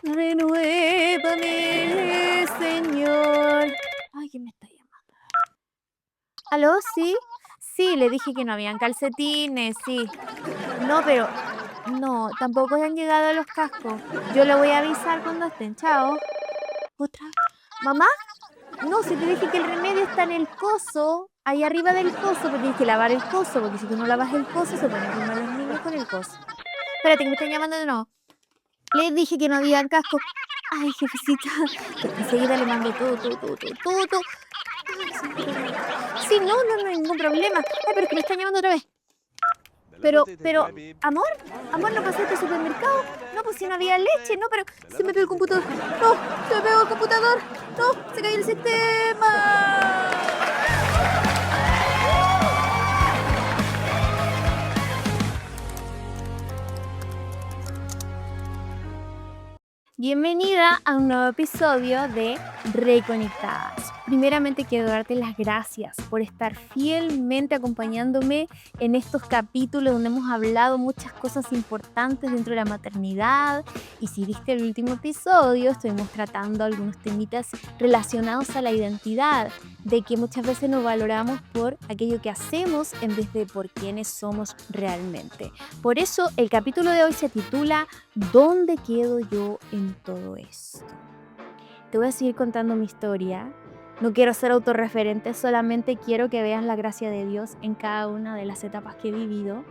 Renuévame, Señor. Ay, ¿quién me está llamando? ¿Aló? ¿Sí? Sí, le dije que no habían calcetines, sí. No, pero no, tampoco han llegado los cascos. Yo le voy a avisar cuando estén. Chao. ¿Otra? ¿Mamá? No, si te dije que el remedio está en el coso, ahí arriba del coso, pero tienes que lavar el coso, porque si tú no lavas el coso, se ponen muy mal los niños con el coso. Espérate, que me están llamando de nuevo. Le dije que no había casco. Ay, jefecita, enseguida le mando todo. Ay, señor, perdón. Sí, no hay ningún problema. Ay, pero es que me están llamando otra vez. Amor, amor, ¿no pasaste al supermercado? No, pues si no había leche, no, pero se me pegó el computador. No, se me pegó el computador. No, se cayó el sistema. Bienvenida a un nuevo episodio de Reconectadas. Primeramente quiero darte las gracias por estar fielmente acompañándome en estos capítulos donde hemos hablado muchas cosas importantes dentro de la maternidad. Y si viste el último episodio, estuvimos tratando algunos temitas relacionados a la identidad, de que muchas veces nos valoramos por aquello que hacemos en vez de por quiénes somos realmente. Por eso el capítulo de hoy se titula ¿Dónde quedo yo en todo esto? Te voy a seguir contando mi historia. No quiero ser autorreferente, solamente quiero que veas la gracia de Dios en cada una de las etapas que he vivido.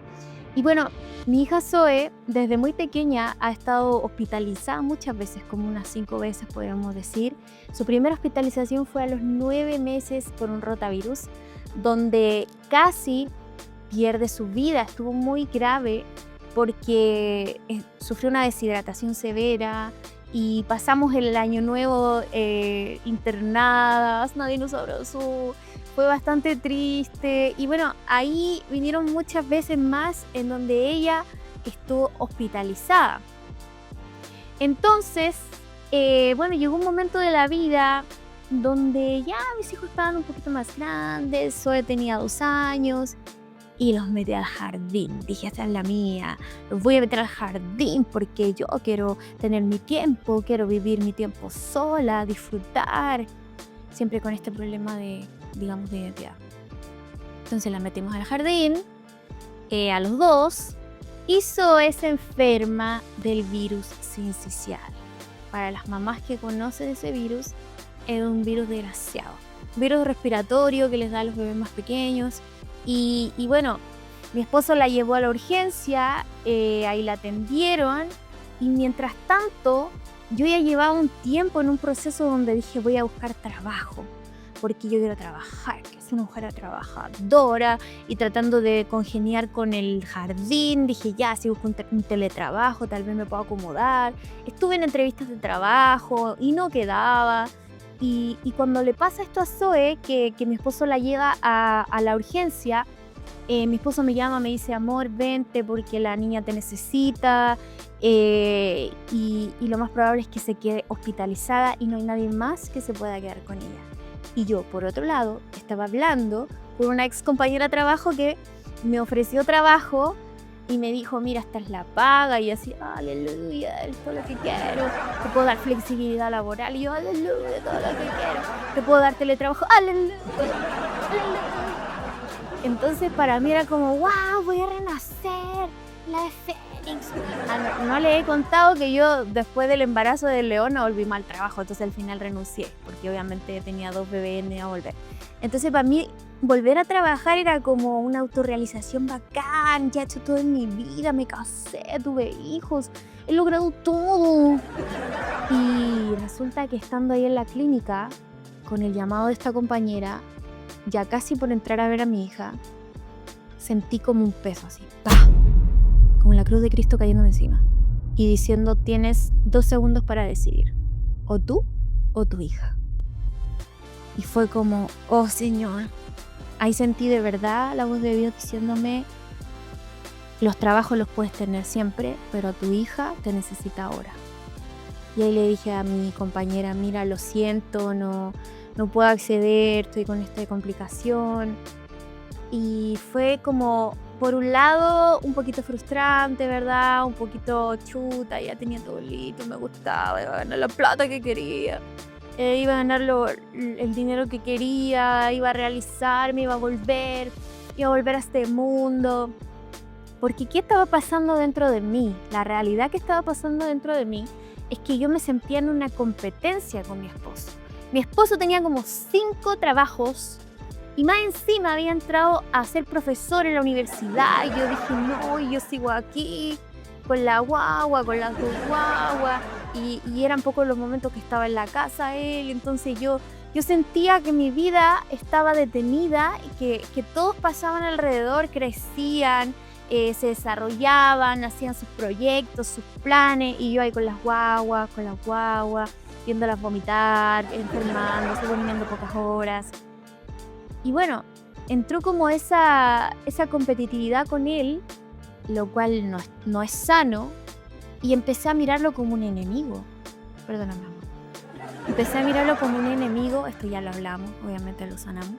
Y bueno, mi hija Zoe desde muy pequeña ha estado hospitalizada muchas veces, como unas 5 veces podríamos decir. Su primera hospitalización fue a los 9 meses por un rotavirus, donde casi pierde su vida, estuvo muy grave porque sufrió una deshidratación severa y pasamos el año nuevo internadas, nadie nos abrazó, fue bastante triste y bueno, ahí vinieron muchas veces más en donde ella estuvo hospitalizada. Entonces, bueno, llegó un momento de la vida donde ya mis hijos estaban un poquito más grandes, Zoe tenía 2 años, y los metí al jardín. Dije, esta es la mía, los voy a meter al jardín porque yo quiero tener mi tiempo, quiero vivir mi tiempo sola, disfrutar, siempre con este problema de, digamos, de identidad. Entonces la metimos al jardín, a los 2, y Zoe se enferma del virus sincicial. Para las mamás que conocen ese virus, es un virus desgraciado, virus respiratorio que les da a los bebés más pequeños. Y bueno, mi esposo la llevó a la urgencia, ahí la atendieron y mientras tanto yo ya llevaba un tiempo en un proceso donde dije voy a buscar trabajo porque yo quiero trabajar, que es una mujer trabajadora y tratando de congeniar con el jardín, dije ya, si busco un teletrabajo tal vez me puedo acomodar. Estuve en entrevistas de trabajo y no quedaba. Y cuando le pasa esto a Zoe, que mi esposo la lleva a la urgencia, mi esposo me llama, me dice, amor, vente porque la niña te necesita y lo más probable es que se quede hospitalizada y no hay nadie más que se pueda quedar con ella. Y yo, por otro lado, estaba hablando con una ex compañera de trabajo que me ofreció trabajo y me dijo, mira, esta es la paga, y así, aleluya, esto es lo que quiero, te puedo dar flexibilidad laboral, y yo, aleluya, todo lo que quiero, te puedo dar teletrabajo, aleluya, aleluya. Entonces para mí era como, wow, voy a renacer, la de Fénix. No le he contado que yo después del embarazo de Leona volví mal trabajo, entonces al final renuncié, porque obviamente tenía 2 bebés y no iba a volver. Entonces para mí volver a trabajar era como una autorrealización bacán, ya he hecho todo en mi vida, me casé, tuve hijos, he logrado todo. Y resulta que estando ahí en la clínica, con el llamado de esta compañera, ya casi por entrar a ver a mi hija, sentí como un peso así, ¡pah! Como la cruz de Cristo cayéndome encima y diciendo, tienes 2 segundos para decidir, o tú o tu hija. Y fue como, oh Señor, ahí sentí de verdad la voz de Dios diciéndome, los trabajos los puedes tener siempre, pero a tu hija te necesita ahora. Y ahí le dije a mi compañera, mira, lo siento, no puedo acceder, estoy con esta complicación. Y fue como por un lado, un poquito frustrante, ¿verdad? Un poquito chuta, ya tenía todo listo, me gustaba, iba a ganar la plata que quería, iba a ganar el dinero que quería, iba a realizarme, iba a volver a este mundo. Porque ¿qué estaba pasando dentro de mí? La realidad que estaba pasando dentro de mí es que yo me sentía en una competencia con mi esposo. Mi esposo tenía como 5 trabajos y más encima había entrado a ser profesor en la universidad. Y yo dije, no, y yo sigo aquí con la guagua, con las 2 guaguas. Y eran pocos los momentos que estaba en la casa él. Entonces yo sentía que mi vida estaba detenida y que todos pasaban alrededor, crecían, se desarrollaban, hacían sus proyectos, sus planes, y yo ahí con las guaguas, viéndolas vomitar, enfermándose, durmiendo pocas horas. Y bueno, entró como esa competitividad con él, lo cual no es sano, y empecé a mirarlo como un enemigo. Perdóname, amor. Empecé a mirarlo como un enemigo, esto ya lo hablamos, obviamente lo sanamos.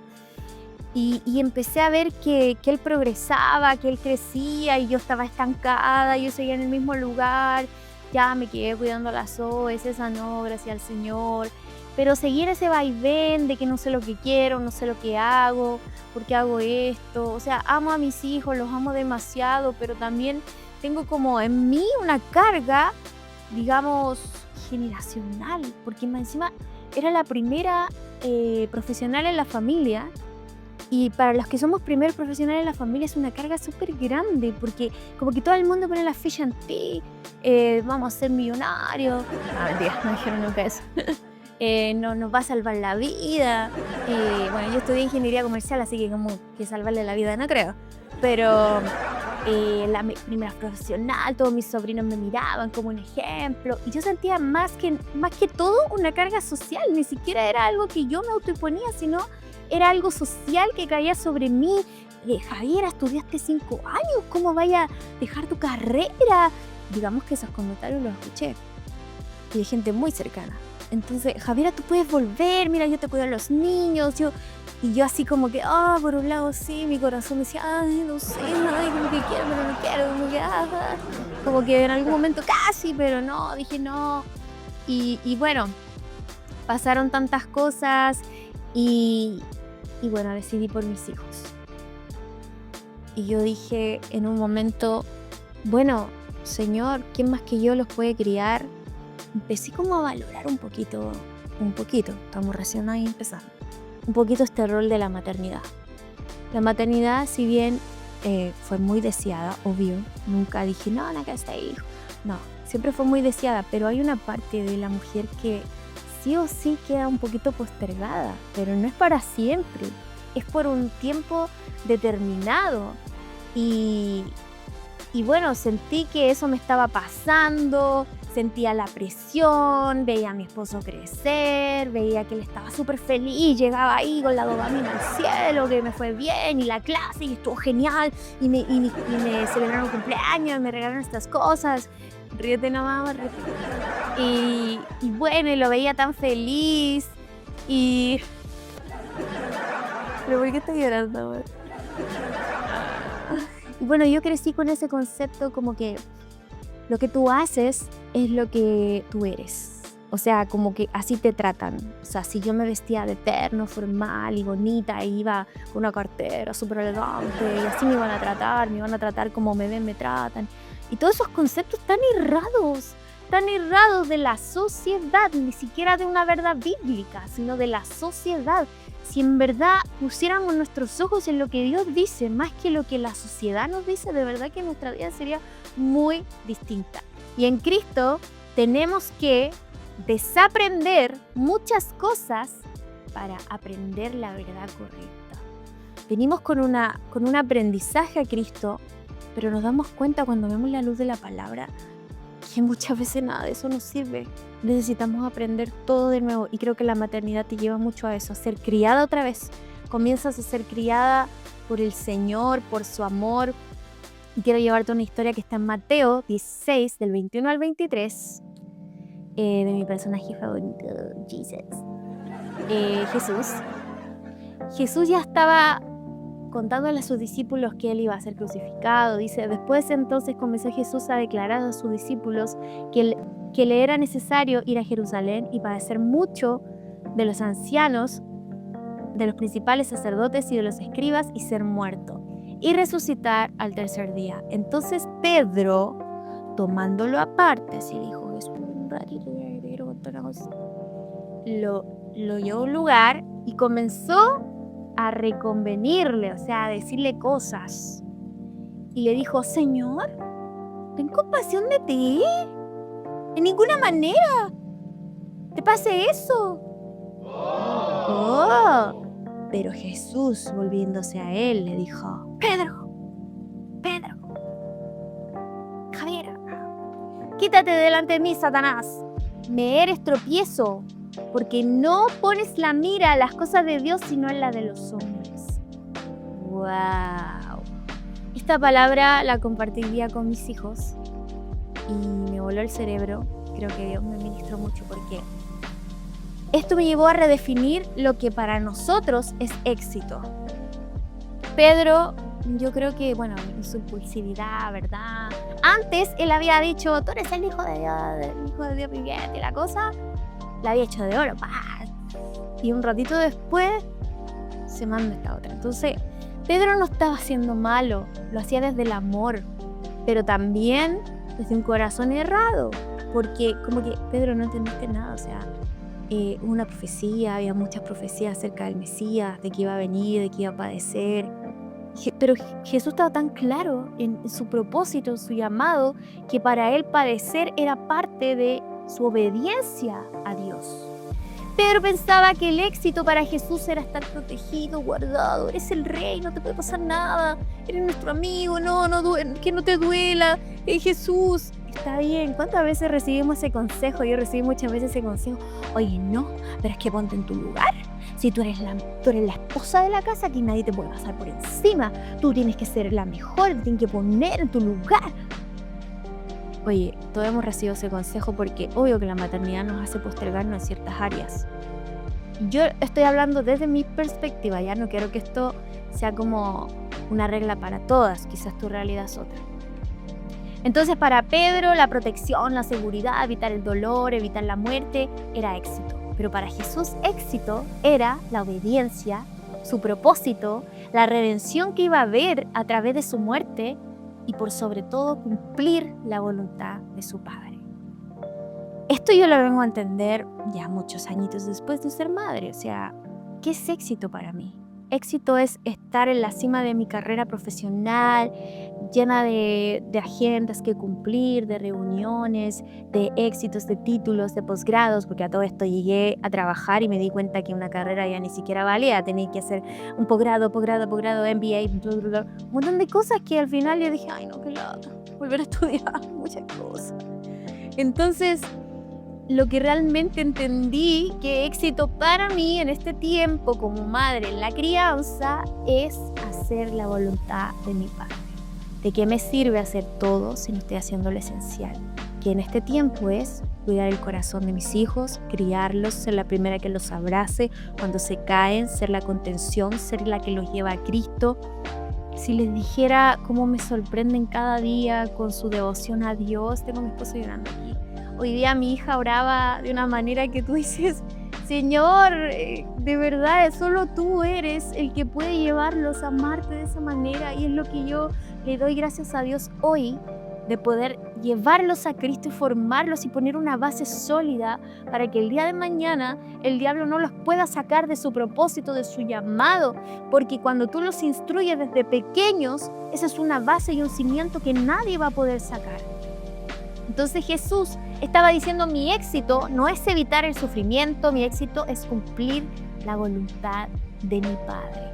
Y empecé a ver que él progresaba, que él crecía y yo estaba estancada, yo seguía en el mismo lugar, ya me quedé cuidando las OS, esa no, gracias al Señor. Pero seguir ese vaivén de que no sé lo que quiero, no sé lo que hago, por qué hago esto. O sea, amo a mis hijos, los amo demasiado, pero también tengo como en mí una carga, digamos, generacional, porque más encima era la primera profesional en la familia. Y para los que somos primeros profesionales en la familia es una carga súper grande, porque como que todo el mundo pone la ficha en ti, vamos a ser millonarios. No, mentira, no dijeron nunca eso. No nos va a salvar la vida. Bueno, yo estudié ingeniería comercial, así que como que salvarle la vida no creo. Pero la primera profesional, todos mis sobrinos me miraban como un ejemplo. Y yo sentía más que todo una carga social. Ni siquiera era algo que yo me autoimponía, sino era algo social que caía sobre mí. Javiera, estudiaste 5 años, ¿cómo vaya a dejar tu carrera? Digamos que esos comentarios los escuché y de gente muy cercana. Entonces, Javiera, tú puedes volver, mira, yo te cuido a los niños. Y yo así como que, por un lado sí, mi corazón me decía, ay, no sé, ay, como que quiero, pero no quiero, como que, como que en algún momento casi, pero no, dije no. Y bueno, pasaron tantas cosas y bueno, decidí por mis hijos. Y yo dije en un momento, bueno, Señor, ¿quién más que yo los puede criar? Empecé como a valorar un poquito, estamos recién ahí empezando, un poquito este rol de la maternidad. La maternidad, si bien fue muy deseada, obvio, nunca dije, no, acá está hijo. No, siempre fue muy deseada, pero hay una parte de la mujer que sí o sí queda un poquito postergada, pero no es para siempre, es por un tiempo determinado. Y bueno, sentí que eso me estaba pasando, sentía la presión, veía a mi esposo crecer, veía que él estaba súper feliz, llegaba ahí con la dopamina al cielo, que me fue bien, y la clase, y estuvo genial, y me celebraron cumpleaños, y me regalaron estas cosas. Ríete nomás, ríete. Y bueno, y lo veía tan feliz, y... ¿Pero por qué estoy llorando, amor? Y bueno, yo crecí con ese concepto como que lo que tú haces es lo que tú eres. O sea, como que así te tratan. O sea, si yo me vestía de terno, formal y bonita, e iba con una cartera súper elegante, y así me iban a tratar como me ven, me tratan. Y todos esos conceptos tan errados de la sociedad, ni siquiera de una verdad bíblica, sino de la sociedad. Si en verdad pusiéramos nuestros ojos en lo que Dios dice, más que lo que la sociedad nos dice, de verdad que nuestra vida sería muy distinta. Y en Cristo tenemos que desaprender muchas cosas para aprender la verdad correcta. Venimos con un aprendizaje a Cristo, pero nos damos cuenta cuando vemos la luz de la palabra que muchas veces nada de eso nos sirve. Necesitamos aprender todo de nuevo, y creo que la maternidad te lleva mucho a eso, a ser criada otra vez. Comienzas a ser criada por el Señor, por su amor. Y quiero llevarte una historia que está en Mateo 16, del 21 al 23, de mi personaje favorito, Jesús. Jesús ya estaba contándole a sus discípulos que él iba a ser crucificado. Dice, después entonces comenzó Jesús a declarar a sus discípulos que le era necesario ir a Jerusalén y padecer mucho de los ancianos, de los principales sacerdotes y de los escribas y ser muerto y resucitar al tercer día. Entonces Pedro, tomándolo aparte, así dijo Jesús, un ratito, te quiero contar una cosa. Lo llevó a un lugar y comenzó a reconvenirle, o sea, a decirle cosas. Y le dijo, Señor, ten compasión de ti. De ninguna manera te pase eso. Oh. Pero Jesús, volviéndose a él, le dijo, Pedro, Javier, quítate delante de mí, Satanás. Me eres tropiezo, porque no pones la mira en las cosas de Dios, sino en la de los hombres. ¡Wow! Esta palabra la compartí un día con mis hijos y me voló el cerebro. Creo que Dios me ministró mucho porque esto me llevó a redefinir lo que para nosotros es éxito. Pedro, yo creo que, bueno, en su impulsividad, ¿verdad? Antes él había dicho, tú eres el hijo de Dios viviente, y la cosa la había hecho de oro. ¡Pah! Y un ratito después se manda esta otra. Entonces, Pedro no estaba haciendo malo, lo hacía desde el amor, pero también desde un corazón errado, porque como que, Pedro, no entendiste nada, o sea, una profecía, había muchas profecías acerca del Mesías, de que iba a venir, de que iba a padecer. Pero Jesús estaba tan claro en su propósito, en su llamado, que para él padecer era parte de su obediencia a Dios. Pedro pensaba que el éxito para Jesús era estar protegido, guardado. Eres el rey, no te puede pasar nada. Eres nuestro amigo, que no te duela. Jesús, está bien. ¿Cuántas veces recibimos ese consejo? Yo recibí muchas veces ese consejo. Oye, no, pero es que ponte en tu lugar. Si tú eres la esposa de la casa, aquí nadie te puede pasar por encima. Tú tienes que ser la mejor, te tienes que poner en tu lugar. Oye, todos hemos recibido ese consejo porque obvio que la maternidad nos hace postergarnos en ciertas áreas. Yo estoy hablando desde mi perspectiva, ya no quiero que esto sea como una regla para todas, quizás tu realidad es otra. Entonces para Pedro la protección, la seguridad, evitar el dolor, evitar la muerte era éxito. Pero para Jesús éxito era la obediencia, su propósito, la redención que iba a haber a través de su muerte y por sobre todo cumplir la voluntad de su Padre. Esto yo lo vengo a entender ya muchos añitos después de ser madre. O sea, ¿qué es éxito para mí? Éxito es estar en la cima de mi carrera profesional, llena de agendas que cumplir, de reuniones, de éxitos, de títulos, de posgrados, porque a todo esto llegué a trabajar y me di cuenta que una carrera ya ni siquiera valía, tenía que hacer un posgrado, MBA, un montón de cosas que al final yo dije, ay no, qué lata, volver a estudiar, muchas cosas. Entonces, lo que realmente entendí que éxito para mí en este tiempo como madre en la crianza es hacer la voluntad de mi Padre. ¿De qué me sirve hacer todo si no estoy haciendo lo esencial? Que en este tiempo es cuidar el corazón de mis hijos, criarlos, ser la primera que los abrace cuando se caen, ser la contención, ser la que los lleva a Cristo. Si les dijera cómo me sorprenden cada día con su devoción a Dios, tengo a mi esposo llorando aquí. Hoy día mi hija oraba de una manera que tú dices, Señor, de verdad, solo tú eres el que puede llevarlos a amarte de esa manera, y es lo que yo le doy gracias a Dios hoy, de poder llevarlos a Cristo y formarlos y poner una base sólida para que el día de mañana el diablo no los pueda sacar de su propósito, de su llamado, porque cuando tú los instruyes desde pequeños, esa es una base y un cimiento que nadie va a poder sacar. Entonces Jesús estaba diciendo, mi éxito no es evitar el sufrimiento, mi éxito es cumplir la voluntad de mi Padre.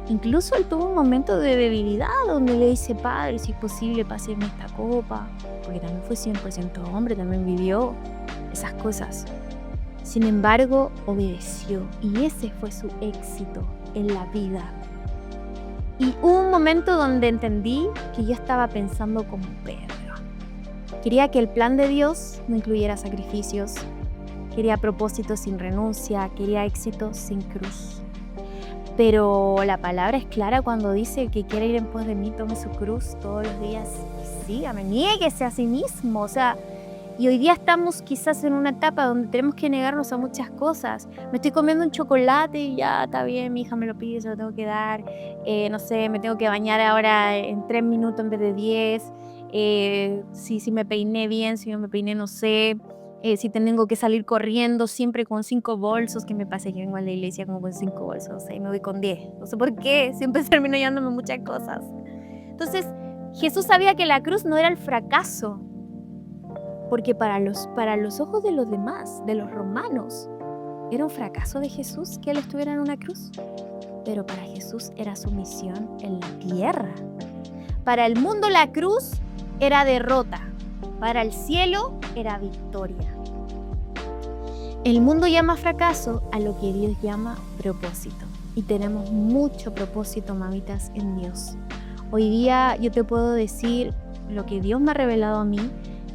Incluso él tuvo un momento de debilidad donde le dice, Padre, si es posible, páseme esta copa, porque también fue 100% hombre, también vivió esas cosas. Sin embargo, obedeció, y ese fue su éxito en la vida. Y hubo un momento donde entendí que yo estaba pensando como Pedro. Quería que el plan de Dios no incluyera sacrificios, quería propósitos sin renuncia, quería éxito sin cruz. Pero la palabra es clara cuando dice que quiere ir en pos de mí, tome su cruz todos los días y sígame, niéguese a sí mismo. O sea, y hoy día estamos quizás en una etapa donde tenemos que negarnos a muchas cosas. Me estoy comiendo un chocolate y ya está bien, mi hija me lo pide, se lo tengo que dar. No sé, me tengo que bañar ahora en 3 minutos en vez de 10. Si me peiné bien, si no me peiné, no sé. Si tengo que salir corriendo siempre con 5 bolsos, que me pasa que vengo a la iglesia como con 5 bolsos, no sé, y me voy con 10. No sé por qué, siempre termino llevándome muchas cosas. Entonces, Jesús sabía que la cruz no era el fracaso, porque para los ojos de los demás, de los romanos, era un fracaso de Jesús que Él estuviera en una cruz. Pero para Jesús era su misión en la tierra. Para el mundo la cruz era derrota. Para el cielo era victoria. El mundo llama fracaso a lo que Dios llama propósito. Y tenemos mucho propósito, mamitas, en Dios. Hoy día yo te puedo decir lo que Dios me ha revelado a mí,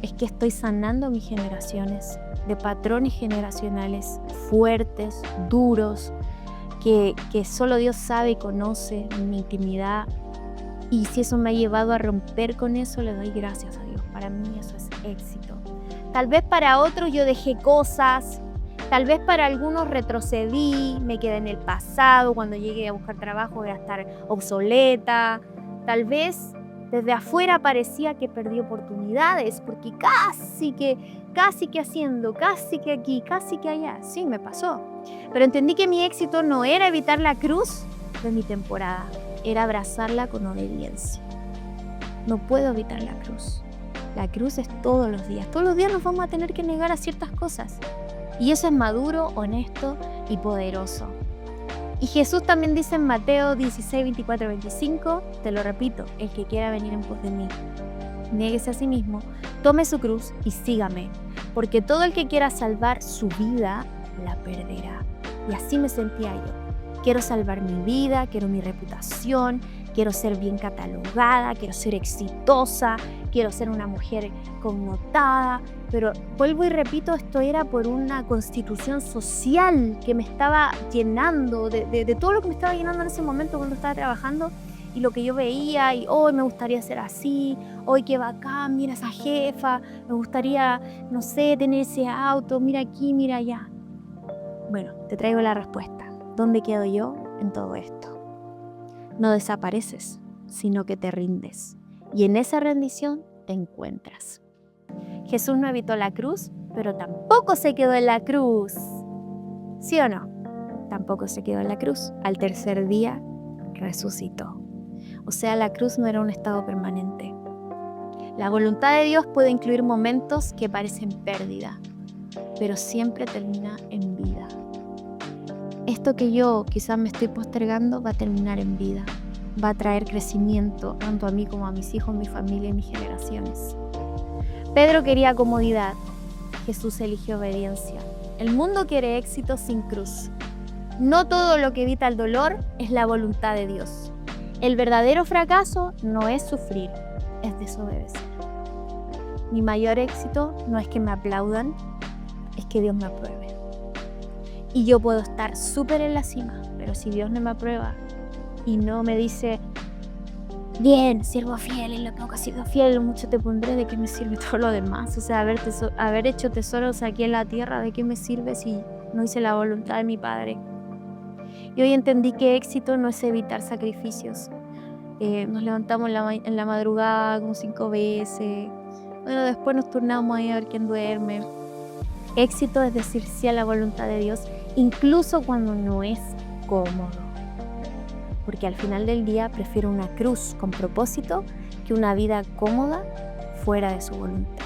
es que estoy sanando mis generaciones de patrones generacionales fuertes, duros, que solo Dios sabe y conoce mi intimidad. Y si eso me ha llevado a romper con eso, le doy gracias a Dios. Para mí eso es éxito. Tal vez para otros yo dejé cosas, tal vez para algunos retrocedí, me quedé en el pasado, cuando llegué a buscar trabajo voy a estar obsoleta. Tal vez desde afuera parecía que perdí oportunidades, porque casi que haciendo, casi que aquí, casi que allá. Sí, me pasó. Pero entendí que mi éxito no era evitar la cruz de mi temporada, era abrazarla con obediencia. No puedo evitar la cruz. La cruz es todos los días. Todos los días nos vamos a tener que negar a ciertas cosas. Y eso es maduro, honesto y poderoso. Y Jesús también dice en Mateo 16, 24, 25, te lo repito, el que quiera venir en pos de mí, niéguese a sí mismo, tome su cruz y sígame, porque todo el que quiera salvar su vida, la perderá. Y así me sentía yo. Quiero salvar mi vida, quiero mi reputación, quiero ser bien catalogada, quiero ser exitosa, quiero ser una mujer connotada, pero vuelvo y repito, esto era por una constitución social que me estaba llenando, de todo lo que me estaba llenando en ese momento cuando estaba trabajando, y lo que yo veía, y hoy me gustaría ser así, hoy qué bacán, mira esa jefa, me gustaría, no sé, tener ese auto, mira aquí, mira allá. Bueno, te traigo la respuesta. ¿Dónde quedo yo en todo esto? No desapareces, sino que te rindes. Y en esa rendición te encuentras. Jesús no evitó la cruz, pero tampoco se quedó en la cruz. ¿Sí o no? Tampoco se quedó en la cruz. Al tercer día resucitó. O sea, la cruz no era un estado permanente. La voluntad de Dios puede incluir momentos que parecen pérdida, pero siempre termina en vida. Esto que yo quizás me estoy postergando va a terminar en vida. Va a traer crecimiento tanto a mí como a mis hijos, mi familia y mis generaciones. Pedro quería comodidad. Jesús eligió obediencia. El mundo quiere éxito sin cruz. No todo lo que evita el dolor es la voluntad de Dios. El verdadero fracaso no es sufrir, es desobedecer. Mi mayor éxito no es que me aplaudan, es que Dios me apruebe. Y yo puedo estar súper en la cima, pero si Dios no me aprueba y no me dice, bien, siervo fiel, en lo poco has sido fiel, mucho te pondré, ¿de qué me sirve todo lo demás? O sea, haber hecho tesoros aquí en la tierra, ¿de qué me sirve si no hice la voluntad de mi Padre? Y hoy entendí que éxito no es evitar sacrificios. Nos levantamos en la madrugada como 5 veces. Bueno, después nos turnamos ahí a ver quién duerme. Éxito es decir sí a la voluntad de Dios, incluso cuando no es cómodo. Porque al final del día prefiero una cruz con propósito que una vida cómoda fuera de su voluntad.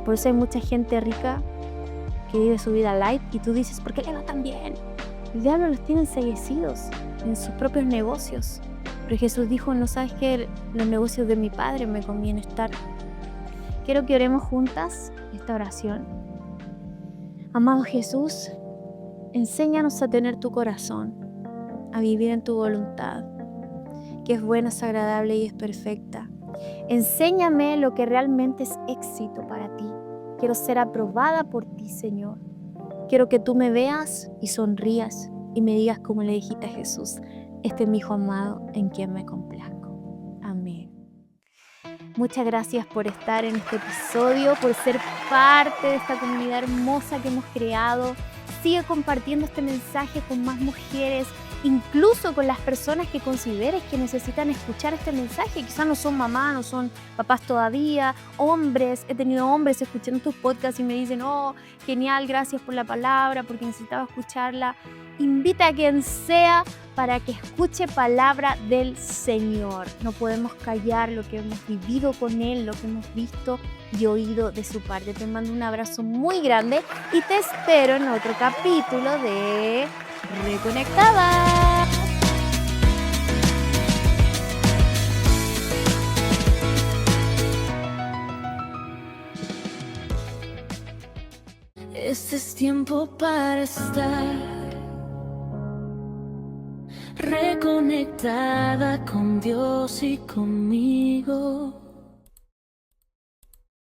Por eso hay mucha gente rica que vive su vida light y tú dices, ¿por qué le va tan bien? El diablo los tiene enseguecidos en sus propios negocios. Pero Jesús dijo, ¿no sabes que los negocios de mi Padre me conviene estar? Quiero que oremos juntas esta oración. Amado Jesús, enséñanos a tener tu corazón, a vivir en tu voluntad, que es buena, es agradable y es perfecta. Enséñame lo que realmente es éxito para ti. Quiero ser aprobada por ti, Señor. Quiero que tú me veas y sonrías. y me digas como le dijiste a Jesús: este es mi hijo amado en quien me complazco. Amén. Muchas gracias por estar en este episodio, por ser parte de esta comunidad hermosa que hemos creado. Sigue compartiendo este mensaje con más mujeres, incluso con las personas que consideres que necesitan escuchar este mensaje. Quizás no son mamás, no son papás todavía, hombres. He tenido hombres escuchando tus podcasts y me dicen: oh, genial, gracias por la palabra, porque necesitaba escucharla. Invita a quien sea para que escuche palabra del Señor. No podemos callar lo que hemos vivido con Él, lo que hemos visto y oído de su parte. Te mando un abrazo muy grande y te espero en otro capítulo de Reconectada. Este es tiempo para estar reconectada con Dios y conmigo.